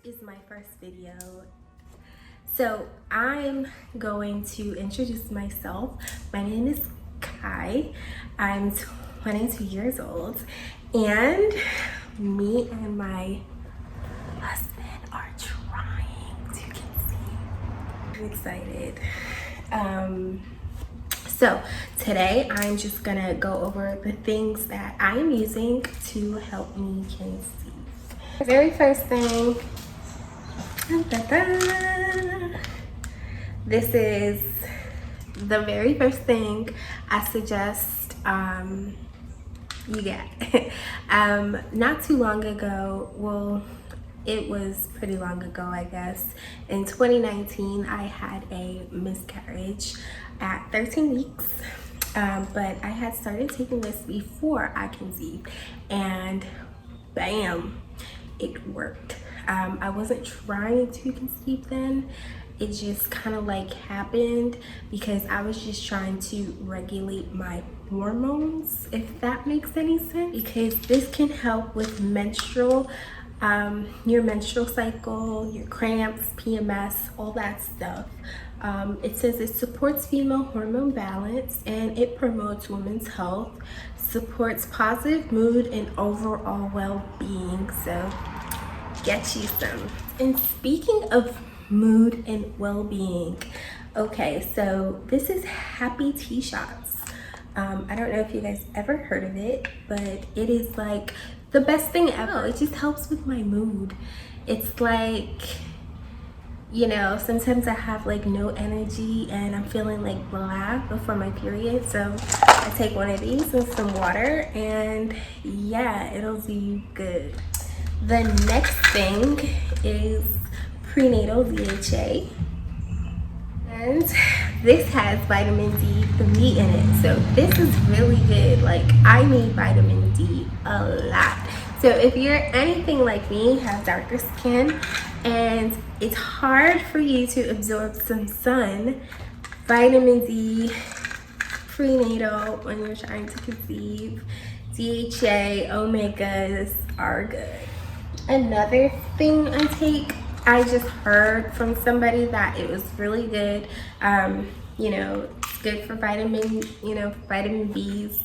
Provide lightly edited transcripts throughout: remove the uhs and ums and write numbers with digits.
is my first video. So I'm going to introduce myself. My name is Kai. I'm 22 years old, and me and my husband are trying to conceive. I'm excited. So today I'm just gonna go over the things that I am using to help me conceive. The very first thing, this is the very first thing I suggest you get. Not too long ago, well, it was pretty long ago, I guess. In 2019, I had a miscarriage at 13 weeks, but I had started taking this before I conceived, and bam, it worked. I wasn't trying to conceive then. It just kind of like happened because I was just trying to regulate my hormones, if that makes any sense, because this can help with your menstrual cycle, your cramps, PMS, all that stuff. It says it supports female hormone balance and it promotes women's health, supports positive mood and overall well-being. So get you some. And speaking of mood and well-being, okay, so this is TeaShots. I don't know if you guys ever heard of it, but it is like the best thing ever. It just helps with my mood. It's like, you know, sometimes I have like no energy and I'm feeling like blah before my period, so I take one of these with some water and yeah, it'll do you good. The next thing is Prenatal DHA, and this has vitamin D3 in it, so this is really good. Like, I need vitamin D a lot. So if you're anything like me, have darker skin and it's hard for you to absorb some sun, vitamin D, prenatal when you're trying to conceive, DHA, omegas are good. Another thing I take, I just heard from somebody that it was really good. You know, it's good for vitamin, you know, vitamin B's.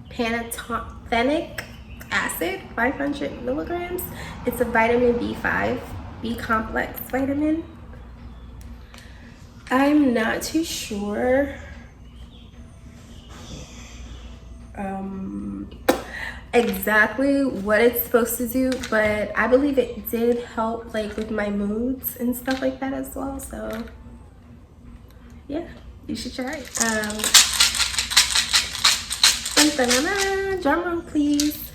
Pantothenic acid, 500 milligrams. It's a vitamin B5, B complex vitamin. I'm not too sure exactly what it's supposed to do, but I believe it did help like with my moods and stuff like that as well. So yeah, you should try it. Drum roll please.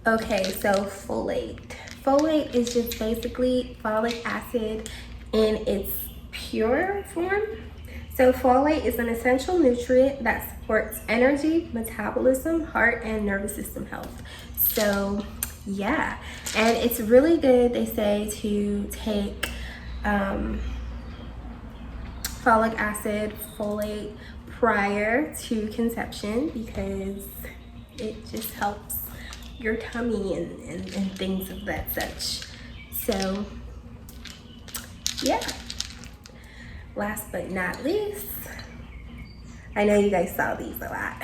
Okay, so folate. Folate is just basically folic acid in its pure form. So folate is an essential nutrient that supports energy, metabolism, heart, and nervous system health. So yeah, and it's really good, they say, to take folic acid, folate prior to conception because it just helps your tummy and things of that such. So yeah. Last but not least, I know you guys saw these a lot.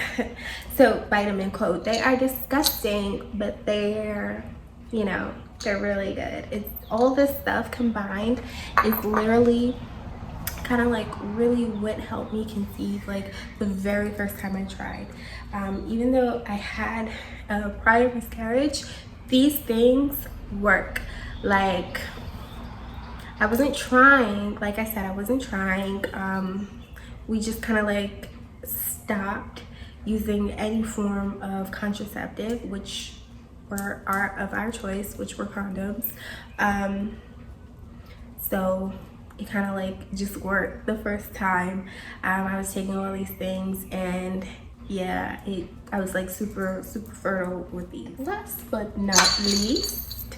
So vitamin coat, they are disgusting, but they're, you know, they're really good. It's all this stuff combined is literally kind of like really what helped me conceive like the very first time I tried. Even though I had a prior miscarriage, these things work. Like, I wasn't trying, like I said, I wasn't trying. We just kind of like stopped using any form of contraceptive, which were of our choice, which were condoms. So it kind of like just worked the first time. I was taking all these things and yeah, I was like super fertile with these. Last but not least,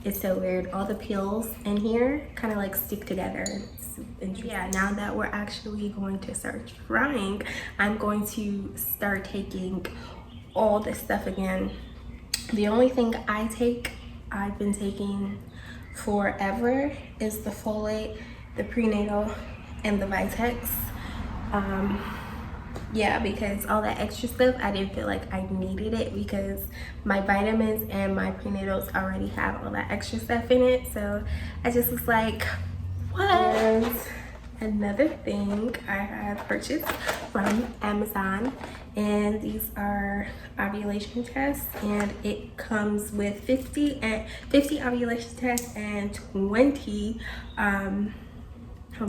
it's so weird, all the pills in here kind of like stick together. It's interesting. Yeah, now that we're actually going to start trying, I'm going to start taking all this stuff again. The only thing I take I've been taking forever is the folate, the prenatal, and the Vitex. Yeah, because all that extra stuff, I didn't feel like I needed it because my vitamins and my prenatals already have all that extra stuff in it. So I just was like, what? And another thing I have purchased from Amazon, and these are ovulation tests, and it comes with 50 ovulation tests and 20 home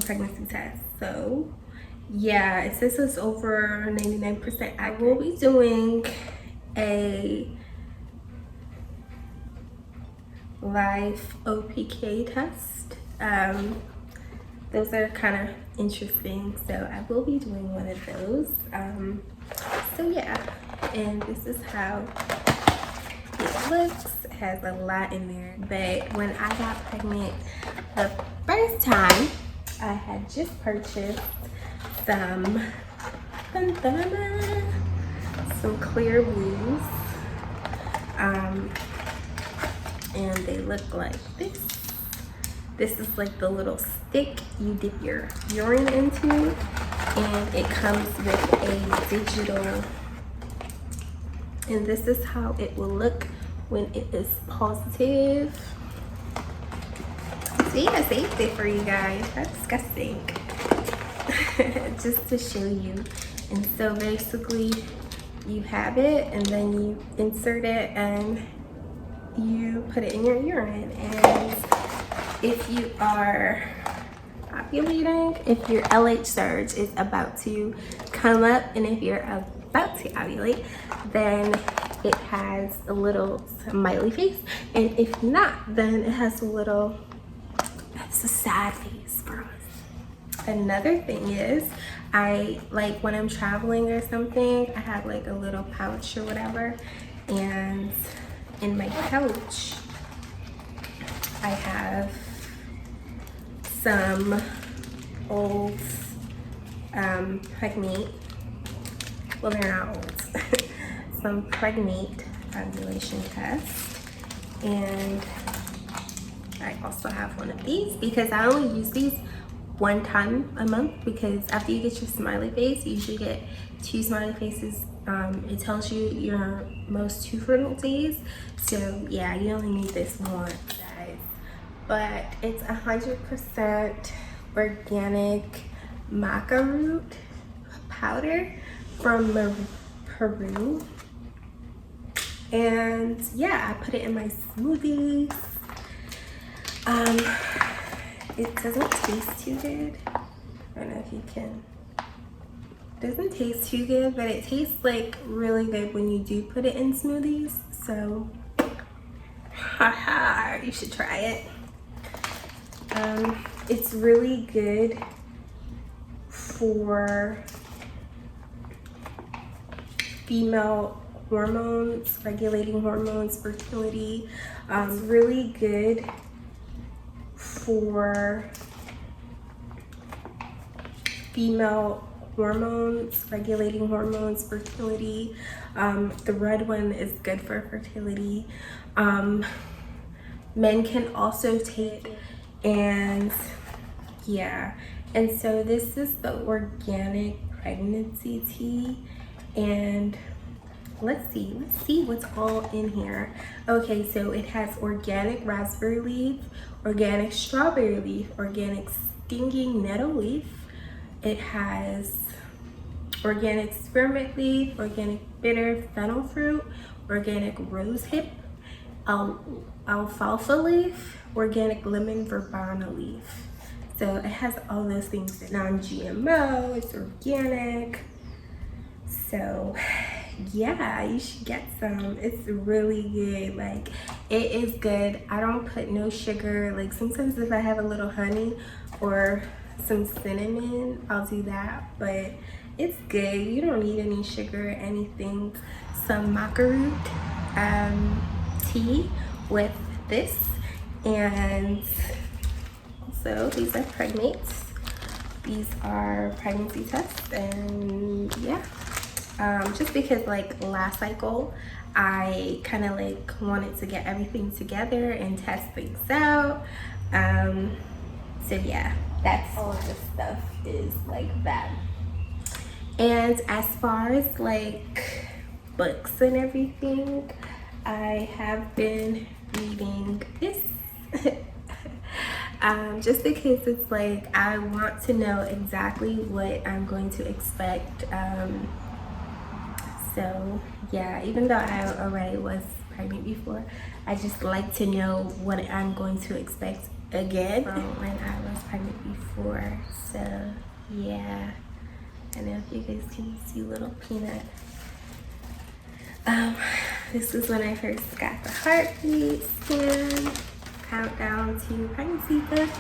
pregnancy tests. So yeah, it says it's over 99% accurate. I will be doing a live OPK test. Those are kind of interesting, so I will be doing one of those. So yeah, and this is how it looks. It has a lot in there, but when I got pregnant the first time, I had just purchased some Clearblues, and they look like this. This is like the little stick you dip your urine into, and it comes with a digital, and this is how it will look when it is positive. See, I saved it for you guys. That's disgusting. Just to show you. And so basically you have it, and then you insert it and you put it in your urine. And if you are ovulating, if your LH surge is about to come up, and if you're about to ovulate, then it has a little smiley face, and if not, then it has it's a sad face for us. Another thing is, I like when I'm traveling or something, I have like a little pouch or whatever, and in my pouch I have some old pregnate, well, they're not old, some pregnate ovulation tests, and I also have one of these because I only use these one time a month, because after you get your smiley face, you usually get 2 smiley faces. It tells you your most 2 fertile days. So yeah, you only need this once, guys. But it's 100% organic maca root powder from Peru. And yeah, I put it in my smoothies. It doesn't taste too good. I don't know if you can. It doesn't taste too good, but it tastes like really good when you do put it in smoothies. So, haha, you should try it. It's really good for female hormones, regulating hormones, fertility. Really good for female hormones, regulating hormones, fertility. The red one is good for fertility. Men can also take it, and yeah. And so this is the organic pregnancy tea, and let's see what's all in here. Okay, so it has organic raspberry leaf, organic strawberry leaf, organic stinging nettle leaf. It has organic spearmint leaf, organic bitter fennel fruit, organic rose hip, alfalfa leaf, organic lemon verbena leaf. So it has all those things. Non-GMO, it's organic. So yeah, you should get some. It's really good. Like, it is good. I don't put no sugar. Like, sometimes if I have a little honey or some cinnamon, I'll do that, but it's good. You don't need any sugar or anything. Some maca root tea with this, and also these are pregnates. These are pregnancy tests, and yeah. Just because like last cycle I kind of like wanted to get everything together and test things out. So yeah, that's all of this stuff is like that. And as far as like books and everything, I have been reading this. Just because it's like I want to know exactly what I'm going to expect. So yeah, even though I already was pregnant before, I just like to know what I'm going to expect again from when I was pregnant before. So yeah, I know if you guys can see little Peanut. This is when I first got the heartbeat scan, countdown to pregnancy books.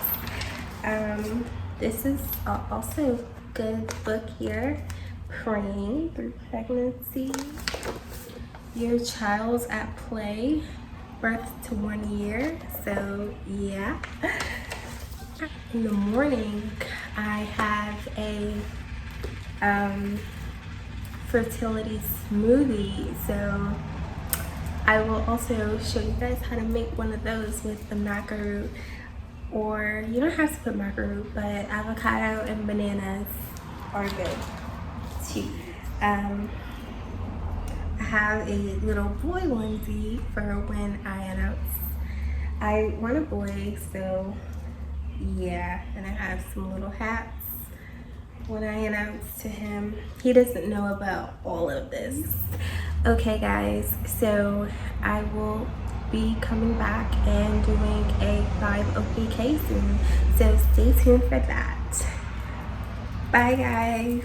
This is also a good book here. Praying through pregnancy, your child's at play, birth to 1 year. So yeah, in the morning I have a fertility smoothie, so I will also show you guys how to make one of those with the maca root, or you don't have to put maca root, but avocado and bananas are good too. I have a little boy onesie for when I announce I want a boy, so yeah, and I have some little hats when I announce to him. He doesn't know about all of this. Okay guys, so I will be coming back and doing a live OPK soon, so stay tuned for that. Bye guys.